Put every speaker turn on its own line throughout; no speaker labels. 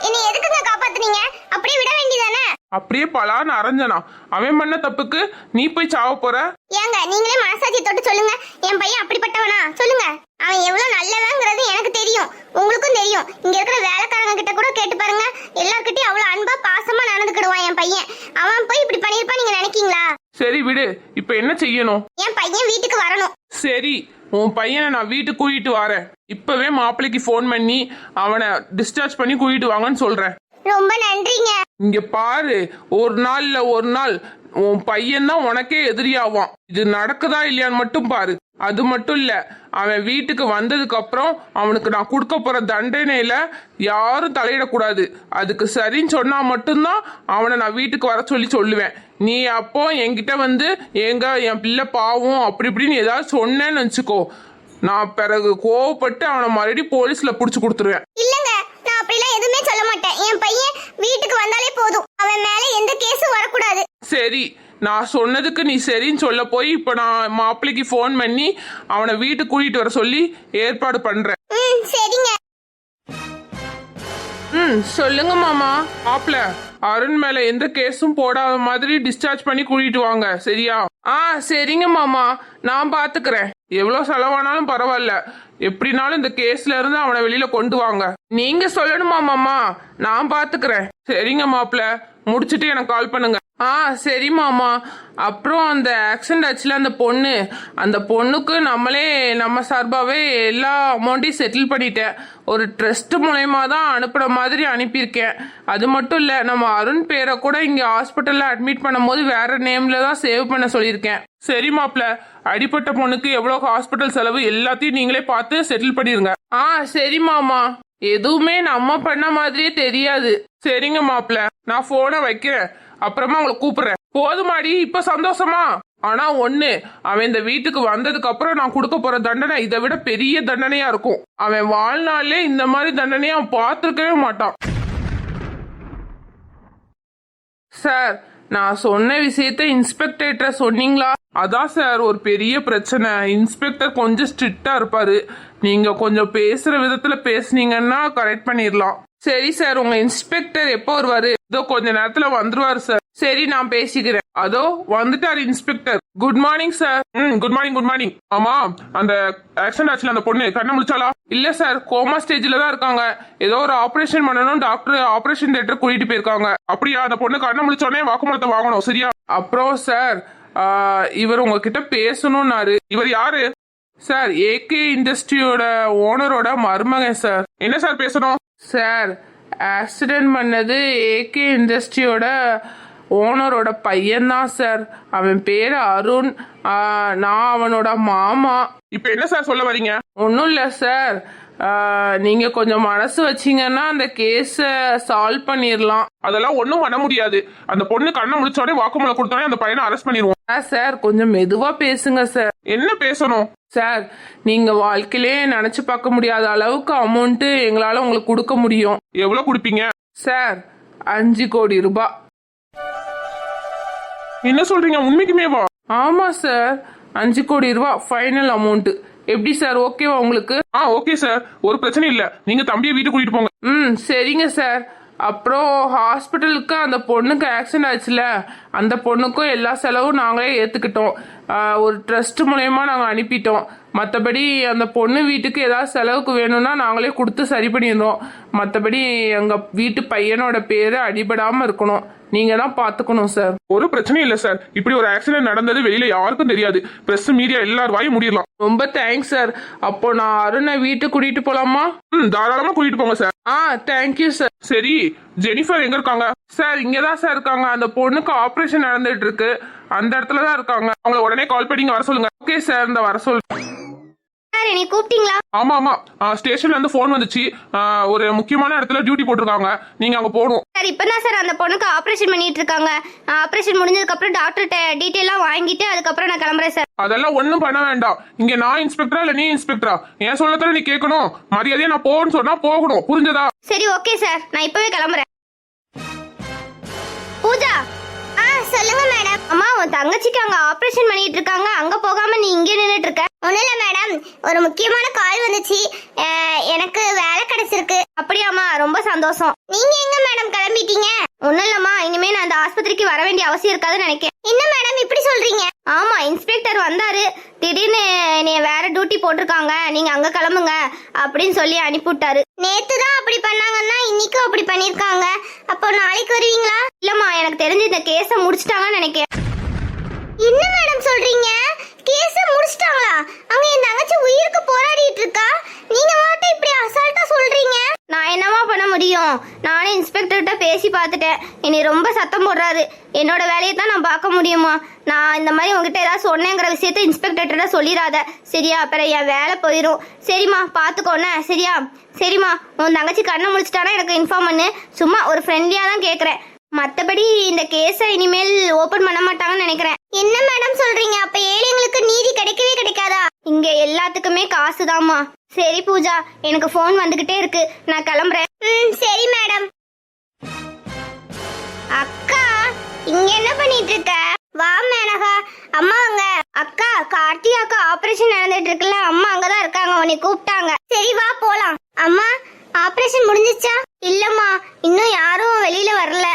என்னை எதுக்குங்க காப்பாத்துனீங்க? அப்படியே விட வேண்டியதானே?
அப்படியே பலான்னு அரைஞ்சனா? அவன் பண்ண தப்புக்கு நீ போய் சாவ போற?
ஏங்க நீங்களே மனசாட்சி தொட்டு சொல்லுங்க, என் பையன் அப்படிப்பட்டவனா? சொல்லுங்க. அவன் எவ்வளவு நல்லவங்கிறது எனக்கு தெரியும், உங்களுக்கும் தெரியும். இங்க இருக்கிற வேலைக்காரங்க கிட்ட கூட கேட்டு பாருங்க, எல்லார்கிட்டயும் அவ்வளவு அன்பா பாசமா நடந்துக்கிடுவான் என் பையன். அவன் போய் இப்படி பண்ணிருப்பா நீங்க நினைக்கீங்களா?
சரி விடு, இப்ப என்ன செய்யணும்?
என் பையன் வீட்டுக்கு வரணும்.
சரி, உன் பையனை நான் வீட்டுக்கு கூட்டிட்டு வரேன். இப்பவே மாப்பிள்ளைக்கு போன் பண்ணி அவனை டிஸ்சார்ஜ் பண்ணி கூட்டிட்டு வாங்கன்னு சொல்றேன்.
ரொம்ப நன்றிங்க.
இங்க பாரு, ஒரு நாள்ல ஒரு நாள் உன் பையன் தான் உனக்கே எதிரியாவான். இது நடக்குதா இல்லையான்னு மட்டும் பாரு. அது மட்டும் இல்ல, அவன் வீட்டுக்கு வந்ததுக்கு அப்புறம் அவனுக்கு நான் கொடுக்க போற தண்டனையில யாரும் தலையிடக்கூடாது. அதுக்கு சரின்னு சொன்னா மட்டும்தான் அவனை நான் வீட்டுக்கு வர சொல்லி சொல்லுவேன். நீ அப்போ என்கிட்ட வந்து என் பிள்ளை பாவம் அப்படி இப்படின்னு ஏதாவது சொன்னேன்னு வச்சுக்கோ, நான் பிறகு கோவப்பட்டு அவனை மறுபடியும் போலீஸ்ல புடிச்சு கொடுத்துருவேன்.
இல்லங்க, நான் அப்படிலாம் எதுவுமே சொல்ல மாட்டேன். என் பையன் வீட்டுக்கு வந்தாலே போதும், அவன் மேல எந்த கேஸும் வரக்கூடாது.
சரி, நான் சொன்னதுக்கு நீ சரின்னு சொல்ல போய் இப்ப நான் மாப்பிள்ளைக்கு போன் பண்ணி அவனை வீட்டுக்கு கூட்டிட்டு வர சொல்லி ஏற்பாடு பண்றேன்.
சரிங்க.
சொல்லுங்க மாமா. மாப்பிள்ள, அருண் மேல எந்த கேஸும் போடாத மாதிரி டிஸ்சார்ஜ் பண்ணி கூட்டிட்டு வாங்க, சரியா? சரிங்க மாமா, நான் பாத்துக்கிறேன். எவ்வளவு செலவானாலும் பரவாயில்ல, எப்படினாலும் இந்த கேஸ்ல இருந்து அவனை வெளியில கொண்டு வாங்க. நீங்க சொல்லணுமா மாமா? நான் பாத்துக்கிறேன். சரிங்க மாப்பிள்ள, முடிச்சிட்டு எனக்கு கால் பண்ணுங்க. சரி மாமா. அப்புறம் அந்த ஆக்சிடென்ட் ஆச்சுல அந்த பொண்ணுக்கு நம்ம சார்பாவே எல்லா அமௌண்ட்டையும் செட்டில் பண்ணிட்டேன். ஒரு ட்ரஸ்ட் மூலயமா தான் அனுப்புற மாதிரி அனுப்பியிருக்கேன். அது மட்டும் இல்ல, நம்ம அருண் பேரை கூட இங்க ஹாஸ்பிட்டல்ல அட்மிட் பண்ணும்போது வேற நேம்ல தான் சேவ் பண்ண சொல்லியிருக்கேன். சரி மாப்பிள்ள, அடிப்பட்ட பொண்ணுக்கு எவ்வளவு ஹாஸ்பிட்டல் செலவு எல்லாத்தையும் நீங்களே பார்த்து செட்டில் பண்ணிருங்க. சரி மாமா. எதுவுமே நம்ம பண்ண மாதிரியே தெரியாது. சரிங்க மாப்பிள்ள, நான் போனை வைக்கிறேன், அப்புறமா உங்களை கூப்பிடுறேன். போதுமாடி, இப்ப சந்தோஷமா? ஆனா ஒண்ணு, அவன் இந்த வீட்டுக்கு வந்ததுக்கு அப்புறம் நான் கொடுக்க போற தண்டனை இதை விட பெரிய தண்டனையா இருக்கும். அவன் வாழ்நாளே இந்த மாதிரி தண்டனையை அவன் பார்த்திருக்கவே மாட்டான். சார், நான் சொன்ன விஷயத்த இன்ஸ்பெக்டர்கிட்ட சொன்னீங்களா? அதான் சார் ஒரு பெரிய பிரச்சனை. இன்ஸ்பெக்டர் கொஞ்சம் ஸ்ட்ரிக்டா இருப்பாரு. நீங்க கொஞ்சம் பேசுற விதத்துல பேசுனீங்கன்னா கரெக்ட் பண்ணிடலாம். சரி சார், உங்க இன்ஸ்பெக்டர் எப்போ வருவாரு? இதோ கொஞ்ச நேரத்துல வந்துருவாரு சார். சரி, நான் பேசிக்கிறேன். அதோ வந்துட்டாரு inspector. Good morning sir. Good morning. Good morning. ஆமா, அந்த ஆக்சிடென்ட் ஆச்சுல அந்த பொண்ணு கண்ண முடிச்சாலா? இல்ல சார், கோமா ஸ்டேஜ்ல தான் இருக்காங்க. ஏதோ ஒரு ஆபரேஷன் பண்ணணும், டாக்டர் ஆபரேஷன் தியேட்டர் கூட்டிட்டு போயிருக்காங்க. அப்படியா? அந்த பொண்ணு கண்ண முடிச்சோடனே வாக்குமூலத்தை வாங்கணும், சரியா? அப்புறம் சார், இவர் உங்ககிட்ட பேசணும்னாரு. இவர் யாரு சார்? ஏகே இண்டஸ்ட்ரியோட ஓனரோட மருமகன் சார். என்ன சார் பேசணும்? சார், ஆக்சிடென்ட் பண்ணது ஏகே இண்டஸ்ட்ரியோட ஓனரோட பையன்தான் சார். அவன் பேரு அருண். நான் அவனோட மாமா. இப்ப என்ன சார் சொல்ல வரீங்க? ஒன்றும் இல்லை சார், நீங்க கொஞ்சம் மனசு வச்சீங்கன்னா அந்த கேஸ சால்வ் பண்ணிடலாம். அதெல்லாம் ஒன்றும் பண்ண முடியாது. அந்த பொண்ணு கண்ணை முடிச்சோடனே வாக்குமூலம் கொடுத்தோடனே அந்த பையனை அரெஸ்ட் பண்ணிடுவோம். சார், கொஞ்சம் மெதுவா பேசுங்க சார். என்ன பேசணும்? சார், நீங்க வாழ்க்கையிலே நினைச்சு பார்க்க முடியாத அளவுக்கு அமௌண்ட் எங்களால உங்களுக்கு கொடுக்க முடியும். எவ்வளவு கொடுப்பீங்க? சார், 5 கோடி ரூபாய். என்ன சொல்றீங்க? உண்மைக்குமே வா? ஆமா சார், 5 கோடி ரூபாய் ஃபைனல் அமௌண்ட். எப்படி சார், ஓகேவா உங்களுக்கு? ஓகே சார், ஒரு பிரச்சனை இல்ல. நீங்க தம்பியை வீட்டுக்கு கூட்டிட்டு போங்க. சரிங்க சார். அப்புறம் ஹாஸ்பிட்டலுக்கு அந்த பொண்ணுக்கு ஆக்சிடென்ட் ஆச்சுல, அந்த பொண்ணுக்கும் எல்லா செலவும் நாங்களே ஏத்துக்கிட்டோம். ஒரு ட்ரஸ்ட் மூலயமா நாங்கள் அனுப்பிட்டோம். மற்றபடி அந்த பொண்ணு வீட்டுக்கு ஏதாவது செலவுக்கு வேணும்னா நாங்களே கொடுத்து சரி பண்ணிடுறோம். மற்றபடி எங்கள் வீட்டு பையனோட பேரு அடிபடாமல் இருக்கணும். நீங்க தான் பாத்துக்கணும் சார். ஒரு பிரச்சனையும் இல்ல சார். இப்படி ஒரு ஆக்சிடென்ட் நடந்தது வெளியில யாருக்கும் தெரியாது. பிரஸ், மீடியா எல்லாரும் வாயும் முடியலாம். ரொம்ப தேங்க்ஸ் சார். அப்போ நான் அருணை வீட்டுக்கு கூட்டிட்டு போலாமா? தாராளமா கூட்டிட்டு போங்க சார். Thank you sir. சரி, ஜெனிஃபர் எங்க இருக்காங்க? சார், இங்கதான் சார் இருக்காங்க. அந்த பொண்ணுக்கு ஆபரேஷன் நடந்துட்டு இருக்கு, அந்த இடத்துல தான் இருக்காங்க. அவங்கள உடனே கால் பண்ணி வர சொல்லுங்க. ஓகே சார், இந்த வர சொல்லுங்க.
நீ கூப்பிட்டீங்களா?
ஆமா, ஸ்டேஷன்ல இருந்து போன் வந்துச்சு. ஒரு முக்கியமான இடத்துல டியூட்டி போட்டிருக்காங்க, நீங்க அங்க போகணும்.
சார், இப்பதான் சார் அந்த பொண்ணுக்கு ஆபரேஷன் பண்ணிட்டு இருக்காங்க. ஆபரேஷன் முடிஞ்சதுக்கு அப்புறம் டாக்டர்கிட்ட டீடைலா வாங்கிட்டு அதுக்கப்புறம் நான் கிளம்புறேன் சார்.
அதெல்லாம் ஒண்ணும் பண்ண வேண்டாம். இங்க நான் இன்ஸ்பெக்டரா இல்ல நீ இன்ஸ்பெக்டரா? என் சொல்லத்துல நீ கேட்கணும். மரியாதையா நான் போகணும்னு சொன்னா போகணும், புரிஞ்சதா?
சரி, ஓகே சார், நான் இப்பவே கிளம்புறேன். பூஜா. சொல்லுங்க மேடம். அம்மா, உன் தங்கச்சிக்கு அங்க ஆபரேஷன் பண்ணிட்டு இருக்காங்க, அங்க போகாம நீ இங்கே நின்னுட்டு இருக்க? ஒண்ணும் இல்ல மேடம், ஒரு முக்கியமான கால் வந்துச்சு, எனக்கு வேலை கிடைச்சிருக்கு. அப்படியாமா? ரொம்ப சந்தோஷம். நீங்க எங்க மேடம் கிளம்பிட்டீங்க? ஒண்ணும் இல்லம்மா, இனிமே நான் அந்த ஆஸ்பத்திரிக்கு வர வேண்டிய அவசியம் இருக்காதுன்னு நினைக்கிறேன். என்ன மேடம் இப்படி சொல்றீங்க? ஆமா, இன்ஸ்பெக்டர் வந்தாரு, திடீர்னு நீ வேற டியூட்டி போட்டிருக்காங்க, நீங்க அங்க கிளம்புங்க அப்படின்னு சொல்லி அனுப்பிவிட்டாரு. நேத்து தான் அப்படி பண்ணாங்கன்னா இன்னைக்கும் அப்படி பண்ணிருக்காங்க. அப்போ நாளைக்கு வருவீங்களா? இல்லம்மா, எனக்கு தெரிஞ்சு இந்த கேஸை முடிச்சிட்டாங்கன்னு நினைக்கிறேன். என்ன மேடம் சொல்றீங்க? கேஸ முடிச்சிட்டாங்களா? அங்க என் தங்கச்சி உயிருக்கு போராடிட்டு இருக்கா, நீங்க மட்டும் இப்படி அசால்ட்டா சொல்றீங்க. நான் என்னமா பண்ண முடியும்? நானே இன்ஸ்பெக்டர்கிட்ட பேசி பார்த்துட்டேன். இனி ரொம்ப சத்தம் போடுறாரு. என்னோட வேலையை தான் நான் பார்க்க முடியுமா? நான் இந்த மாதிரி உங்ககிட்ட ஏதாவது சொன்னேங்கிற விஷயத்த இன்ஸ்பெக்டர்கிட்ட சொல்லிடாத, சரியா? அப்புறம் என் வேலை போயிடும். சரிம்மா, பார்த்துக்கோண்ணே, சரியா? சரிம்மா, உன் தங்கச்சி கண்ணை முடிச்சிட்டானா எனக்கு இன்ஃபார்ம் பண்ணு. சும்மா ஒரு ஃப்ரெண்ட்லியாக தான் கேட்குறேன். மத்தபடி இந்த கேஸை இனிமேல் ஓபன் பண்ண மாட்டாங்கன்னு நினைக்கிறேன். என்ன மேடம் சொல்றீங்க? அப்ப ஏழைங்களுக்கு நீதி கிடைக்கவே கிடைக்காதா? இங்க எல்லாத்துக்குமே காசுதாம்மா. சரி பூஜா, எனக்கு போன் வந்துகிட்டே இருக்கு, நான் கிளம்புறேன். சரி மேடம். அக்கா, இங்க என்ன பண்ணிட்டு இருக்க? வா மேனகா. அம்மா அங்க. அக்கா, கார்த்திகாக்கு ஆபரேஷன் நடந்துட்டு இருக்குல்ல, அம்மா அங்கதான் இருக்காங்க, உன்னை கூப்பிட்டாங்க. சரி வா போலாம். அம்மா, ஆபரேஷன் முடிஞ்சிச்சா? இல்லம்மா, இன்னும் யாரும் வெளியில வரல.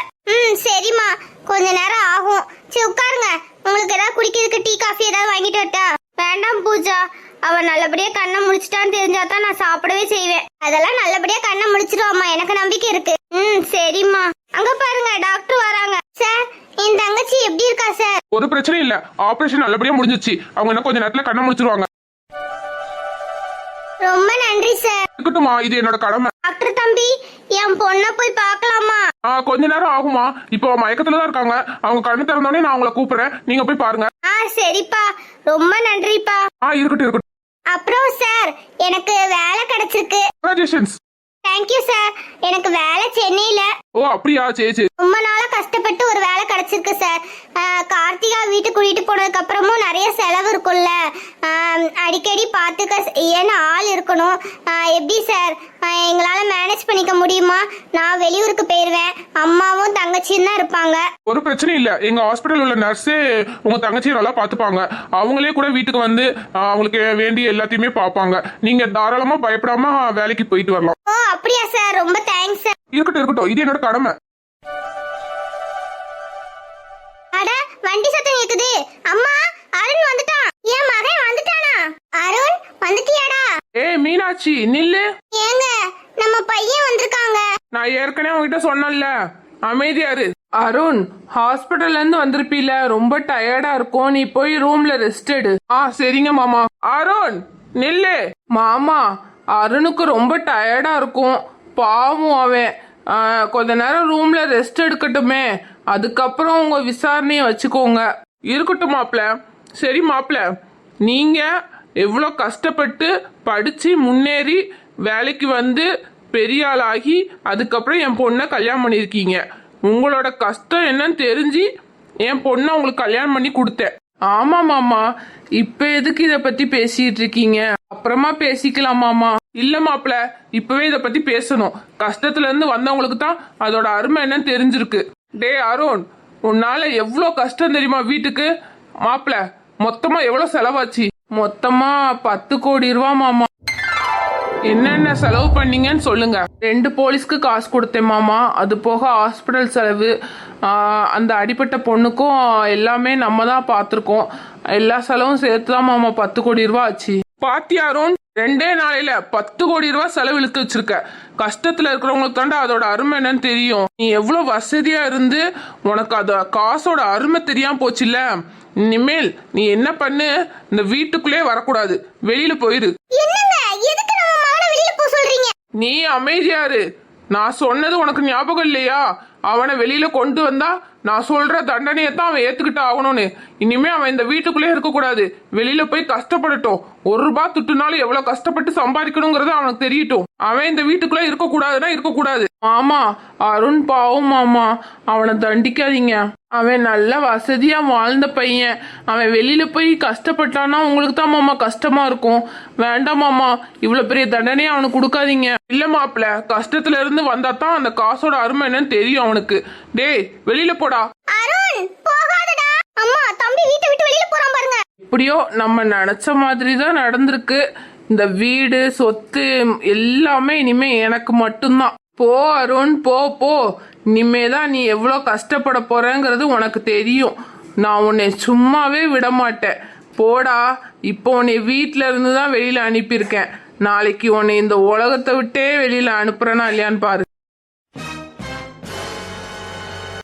சரிம்மா, கொஞ்ச நேரம் ஆகும். சரி உட்காருங்க. உங்களுக்கு ஏதாவது குடிக்கிறதுக்கு டீ காஃபி ஏதாவது வாங்கிட்டு வரட்டா? வேண்டாம் பூஜா, அவன் நல்லபடியா கண்ணை முடிச்சிட்டான்னு தெரிஞ்சாதான் நான் சாப்பிடவே செய்வேன். அதெல்லாம் நல்லபடியா கண்ணை முடிச்சிருவாம்மா, எனக்கு நம்பிக்கை இருக்கு. சரிம்மா. அங்க பாருங்க, டாக்டர் வராங்க. சார், என் தங்கச்சி எப்படி இருக்கா சார்?
ஒரு பிரச்சனையும் இல்ல, ஆபரேஷன் நல்லபடியா முடிஞ்சிச்சு. அவங்க இன்னும் கொஞ்ச நேரத்துல கண்ணை முடிச்சிருவாங்க.
ரொம்ப நன்றி சார்.
இருக்கட்டுமா, இது என்னோட கடமை.
டாக்டர் தம்பி, என் பொண்ணை போய் பார்க்கலாமா?
கொஞ்ச நேரம் ஆகுமா, இப்போ மயக்கத்துல தான் இருக்காங்க. அவங்க கண்ணு திறந்தோடனே நான் உங்களை கூப்பிடுறேன், நீங்க போய் பாருங்க.
சரிப்பா, ரொம்ப நன்றிப்பா.
இருக்கட்டும் இருக்கட்டும்.
அப்புறம் சார், எனக்கு வேலை கிடைச்சிருக்கு.
கங்க்ராச்சுலேஷன்ஸ்.
Thank you sir. எனக்கு வேலை சென்னையில.
ஓ அப்படியா, சரி சரி.
ரொம்ப நாளா கஷ்டப்பட்டு ஒரு வேலை கிடைச்சிருக்கு சார். கார்த்திகா வீட்டுக்கு கூட்டிட்டு போனதுக்கு அப்புறமும் நிறைய செலவு இருக்கும்ல, அடிக்கடி பார்த்துக்க ஏன்னா ஆள் இருக்கணும். எப்படி சார் எங்களால மேனேஜ் பண்ணிக்க முடியுமா? நான் வெளியூருக்கு போயிருவேன், அம்மாவும் தங்கச்சியும் தான் இருப்பாங்க.
ஒரு பிரச்சனை இல்ல, எங்க ஹாஸ்பிட்டல் உள்ள நர்ஸே உங்க தங்கச்சியை நல்லா பாத்துப்பாங்க. அவங்களே கூட வீட்டுக்கு வந்து அவங்களுக்கு வேண்டிய எல்லாத்தையுமே பார்ப்பாங்க. நீங்க தாராளமா பயப்படாம வேலைக்கு போயிட்டு வரலாம்.
ஓ அப்படியா சார், ரொம்ப தேங்க்ஸ் சார்.
இருக்கட்டும் இருக்கட்டும், இது என்னோட கடமை.
அட, வண்டி சத்தம் கேக்குது. அம்மா, அருண் வந்துட்டான். என் மகன் வந்துட்டானா? அருண், வந்துட்டியாடா?
மீனாட்சி நில்லு.
ஏங்க, நம்ம பையன் வந்திருக்காங்க.
நான் ஏற்கனவே உங்ககிட்ட சொன்னேன்ல, அமைதியாரு. அருண், ஹாஸ்பிட்டல்ல இருந்து வந்திருப்பீல, ரொம்ப டயர்டா இருக்கும், நீ போய் ரூம்ல ரெஸ்ட் எடு. சரிங்க மாமா. அருண் நில்லு. மாமா, அருணுக்கு ரொம்ப டயர்டா இருக்கும், பாவம் அவன். கொஞ்ச நேரம் ரூம்ல ரெஸ்ட் எடுக்கட்டுமே, அதுக்கப்புறம் உங்க விசாரணையை வச்சுக்கோங்க. இருக்கட்டும் மாப்பிள்ள. சரி மாப்பிள்ள, நீங்க எவ்வளோ கஷ்டப்பட்டு படிச்சு முன்னேறி வேலைக்கு வந்து பெரிய ஆளாகி அதுக்கப்புறம் என் பொண்ணை கல்யாணம் பண்ணியிருக்கீங்க. உங்களோட கஷ்டம் என்னன்னு தெரிஞ்சு என் பொண்ணை உங்களுக்கு கல்யாணம் பண்ணி கொடுத்தேன். ஆமா மாமா, இப்ப எதுக்கு இத பத்தி பேசிட்டு இருக்கீங்க? அப்புறமா பேசிக்கலாம் மாமா. இல்ல மாப்பிள்ள, இப்பவே இத பத்தி பேசணும். கஷ்டத்துல இருந்து வந்தவங்களுக்கு தான் அதோட அருமை என்னன்னு தெரிஞ்சிருக்கு. டே அருண், உன்னால எவ்வளோ கஷ்டம் தெரியுமா வீட்டுக்கு? மாப்பிள்ள, மொத்தமா எவ்வளவு செலவாச்சு? மொத்தமா 10 கோடி ரூபா மாமா. என்னென்ன செலவு பண்ணீங்கன்னு சொல்லுங்க. 2 போலீஸ்க்கு காசு கொடுத்தேன் மாமா, அது போக ஹாஸ்பிட்டல் செலவு, அந்த அடிப்பட்ட பொண்ணுக்கும் எல்லாமே நம்ம தான் பார்த்துருக்கோம். எல்லா செலவும் சேர்த்து தான் மாமா 10 கோடி ரூபா ஆச்சு. பாத்தியாரும் 2 நாளையில 10 கோடி ரூபா செலவு இழுத்து வச்சிருக்க. கஷ்டத்துல இருக்கிறவங்களுக்கு தாண்டா அதோட அருமை என்னன்னு தெரியும். நீ எவ்வளவு வசதியா இருந்து உனக்கு அத காசோட அருமை தெரியாம போச்சுல்ல. இனிமேல் நீ என்ன பண்ணு, இந்த வீட்டுக்குள்ளே வரக்கூடாது, வெளியில போயிரு. நீ அமைதியாரு. நான் சொன்னது உனக்கு ஞாபகம் இல்லையா? அவனை வெளியில கொண்டு வந்தா நான் சொல்ற தண்டனையை தான் அவன் ஏத்துக்கிட்டு ஆகணும்னு. இனிமே அவன் இந்த வீட்டுக்குள்ளே இருக்க கூடாது, வெளியில போய் கஷ்டப்படட்டும். 1 ரூபாய் துட்டுனாலும் எவ்வளவு கஷ்டப்பட்டு சம்பாதிக்கணுங்கிறது அவனுக்கு தெரியட்டும். அவன் இந்த வீட்டுக்குள்ள இருக்க கூடாதுன்னா இருக்க கூடாது. மாமா, அருண் பாவம் மாமா, அவனை தண்டிக்காதீங்க. அவன் நல்ல வசதியா வாழ்ந்த பையன். அவன் வெளியில போய் கஷ்டப்பட்டானா உங்களுக்கு தான் மாமா கஷ்டமா இருக்கும். வேண்டாம் மாமா, இவ்வளவு பெரிய தண்டனையை அவனுக்கு கொடுக்காதீங்க. இல்ல மாப்பிள்ள, கஷ்டத்துல இருந்து வந்தா தான் அந்த காசோட அருமை என்னன்னு தெரியும் அவனுக்கு. டேய் வெளியில போடா.
அருண், போகாதடா. அம்மா, தம்பி வீட்டை விட்டு வெளியில போறான் பாருங்க.
எப்படியோ நம்ம நினைச்ச மாதிரி தான் நடந்திருக்கு. இந்த வீடு சொத்து எல்லாமே இனிமே எனக்கு மட்டும்தான். போ அருண், போ போ. இனிமேதான் நீ எவ்வளோ கஷ்டப்பட போறேங்கிறது உனக்கு தெரியும். நான் உன்னை சும்மாவே விட மாட்டேன். போடா. இப்போ உன்னை வீட்டில இருந்து தான் வெளியில அனுப்பியிருக்கேன். நாளைக்கு உன்னை இந்த உலகத்தை விட்டே வெளியில அனுப்புறேனா இல்லையான்னு பாரு.